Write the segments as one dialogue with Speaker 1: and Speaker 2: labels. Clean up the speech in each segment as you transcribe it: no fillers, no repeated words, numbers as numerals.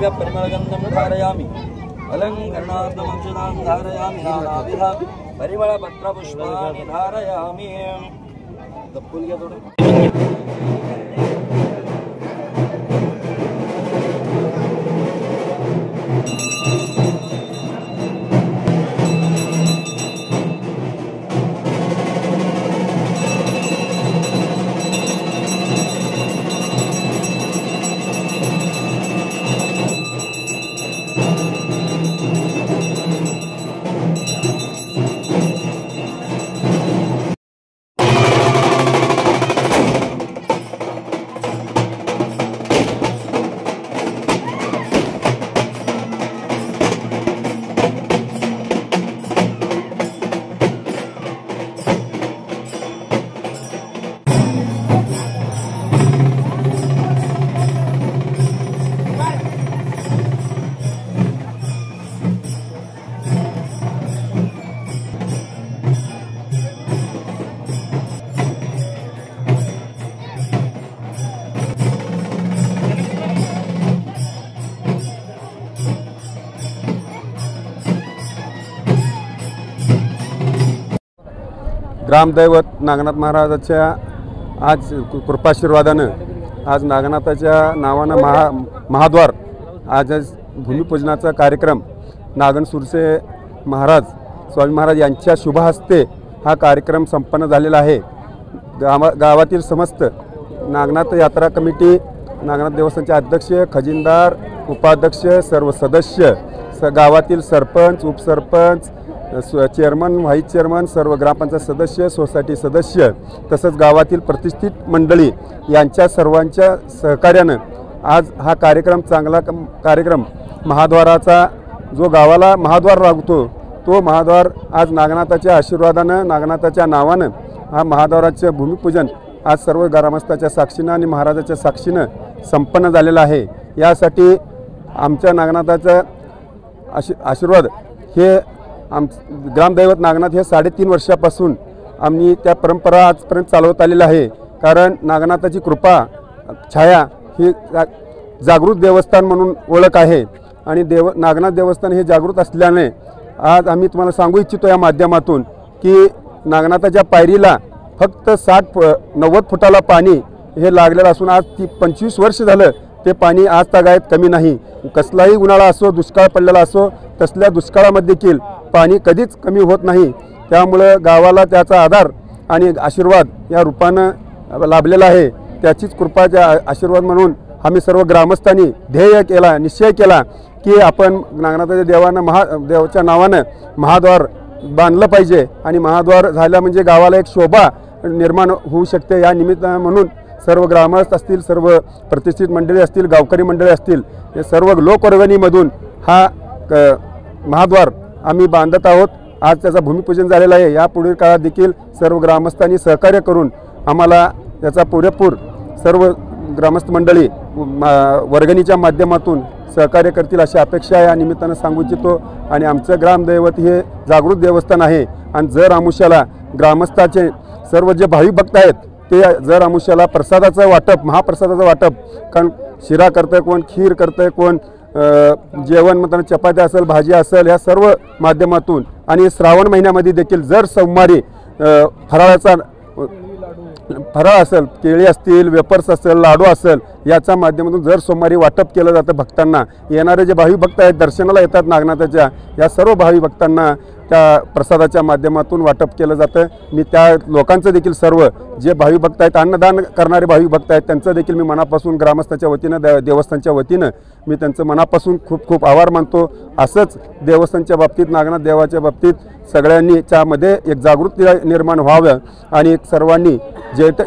Speaker 1: दिव्य परिमलगंधं धारयामि अलंकरणार्थमक्षतां धारयामि नानाविध परिमलपत्रपुष्पाणि धारयामि। फूल घ्या थोडं।
Speaker 2: ग्रामदैवत नागनाथ महाराजाच्या आज कृपाशीर्वादानं आज नागनाथाच्या नावानं महाद्वार आज भूमिपूजनाचा कार्यक्रम नागन सुरसे महाराज स्वामी महाराज यांच्या शुभ हस्ते हा कार्यक्रम संपन्न झालेला आहे। गावातील समस्त नागनाथ यात्रा कमिटी, नागनाथ देवस्थानचे अध्यक्ष, खजिनदार, उपाध्यक्ष, सर्व सदस्य, गावातील सरपंच, उपसरपंच, चेअरमन, व्हाईस चेअरमन, सर्व ग्रामपंचायत सदस्य, सोसायटी सदस्य, तसंच गावातील प्रतिष्ठित मंडळी यांच्या सर्वांच्या सहकार्यानं आज हा कार्यक्रम चांगला कार्यक्रम महाद्वाराचा जो गावाला महाद्वार लागतो तो महाद्वार आज नागनाथाच्या आशीर्वादानं, नागनाथाच्या नावानं हा महाद्वाराचे भूमिपूजन आज सर्व ग्रामस्थाच्या साक्षीनं आणि महाराजाच्या साक्षीनं संपन्न झालेला आहे। यासाठी आमच्या नागनाथाचा आशीर्वाद हे ग्रामदैवत नागनाथ हे 3.5 वर्षापासून आम्ही त्या परंपरा आजपर्यंत चालवत आलेला आहे। कारण नागनाथाची कृपा छाया ही जागृत देवस्थान म्हणून ओळख आहे आणि नागनाथ देवस्थान हे जागृत असल्याने आज आम्ही तुम्हाला सांगू इच्छितो या माध्यमातून की नागनाथाच्या पायरीला फक्त 60-90 फुटाला पाणी हे लागलेलं असून आज ती 25 वर्ष झालं ते पाणी आज तागायत कमी नाही। कसलाही उन्हाळा असो, दुष्काळ पडलेला असो, तसल्या दुष्काळामध्ये देखील पाणी कधीच कमी होत नाही। त्यामुळे गावाला त्याचा आधार आणि आशीर्वाद या रूपानं लाभलेला आहे। त्याचीच कृपाचा आशीर्वाद म्हणून आम्ही सर्व ग्रामस्थांनी ध्येय केला, निश्चय केला की आपण नागनाथाच्या देवाच्या नावानं महाद्वार बांधलं पाहिजे आणि महाद्वार झाला म्हणजे गावाला एक शोभा निर्माण होऊ शकते। या निमित्तानं म्हणून सर्व ग्रामस्थ असतील, सर्व प्रतिष्ठित मंडळी असतील, गावकरी मंडळी असतील, हे सर्व लोकवर्गणीमधून हा महाद्वार आम्ही बांधत आहोत। आज त्याचा भूमिपूजन झालेलं आहे। या पुढील काळात देखील सर्व ग्रामस्थांनी सहकार्य करून आम्हाला त्याचा पुरेपूर सर्व ग्रामस्थ मंडळी वर्गणीच्या माध्यमातून सहकार्य करतील अशी अपेक्षा या निमित्तानं सांगू इच्छितो। आणि आमचं ग्रामदैवत हे जागृत देवस्थान आहे आणि जर आमुष्याला ग्रामस्थाचे सर्व जे भाविक भक्त आहेत ते जर आमुष्याला प्रसादाचं वाटप, महाप्रसादाचं वाटप, कारण शिरा करतंय, कोण खीर करतंय, कोण जेवण म्हणताना चपात्या असेल, भाजी असेल, या सर्व माध्यमातून आणि श्रावण महिन्यामध्ये देखील जर सोमवारी फराळाचा फराळ असेल, केळी असतील, वेपर्स असेल, लाडू असेल, याच्या माध्यमातून जर सोमवारी वाटप केलं जातं भक्तांना। येणारे जे भाविक भक्त आहेत, दर्शनाला येतात नागनाथाच्या, या सर्व भाविक भक्तांना त्या प्रसादाच्या माध्यमातून वाटप केलं जातं। मी त्या लोकांचं देखील सर्व जे भाविक भक्त आहेत, अन्नदान करणारे भाविक भक्त आहेत, त्यांचं देखील मी मनापासून ग्रामस्थाच्या वतीनं, देवस्थानच्या वतीनं मी त्यांचं मनापासून खूप खूप आभार मानतो। असंच देवस्थानच्या बाबतीत, नागनाथ देवाच्या बाबतीत सगळ्यांनी त्यामध्ये एक जागृती निर्माण व्हावं आणि सर्वांनी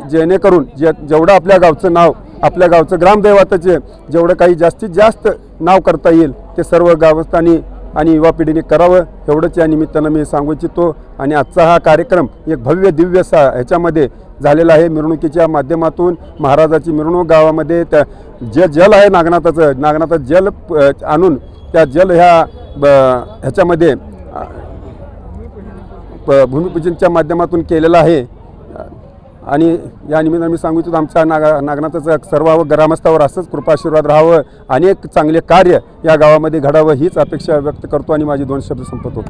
Speaker 2: जेणेकरून जेवढं आपल्या गावचं नाव, आपल्या गावचं ग्रामदैवताचे जेवढं काही जास्तीत जास्त नाव करता येईल ते सर्व गावस्थांनी आणि युवा पिढीने करावं, एवढंच या निमित्तानं मी सांगू इच्छितो। आणि आजचा हा कार्यक्रम एक भव्य दिव्य ह्याच्यामध्ये झालेला आहे। मिरवणुकीच्या माध्यमातून महाराजाची मिरवणूक गावामध्ये त्या जे जल आहे नागनाथाचं जल आणून त्या जल ह्याच्यामध्ये भूमिपूजनच्या माध्यमातून केलेलं आहे। आणि या निमित्ताने मी सांगू इच्छितो आमच्या नागनाथाचं सर्व ग्रामस्थावर असंच कृपाशीर्वाद राहावं, अनेक चांगले कार्य या गावामध्ये घडावं हीच अपेक्षा व्यक्त करतो आणि माझी 2 शब्द संपवतो.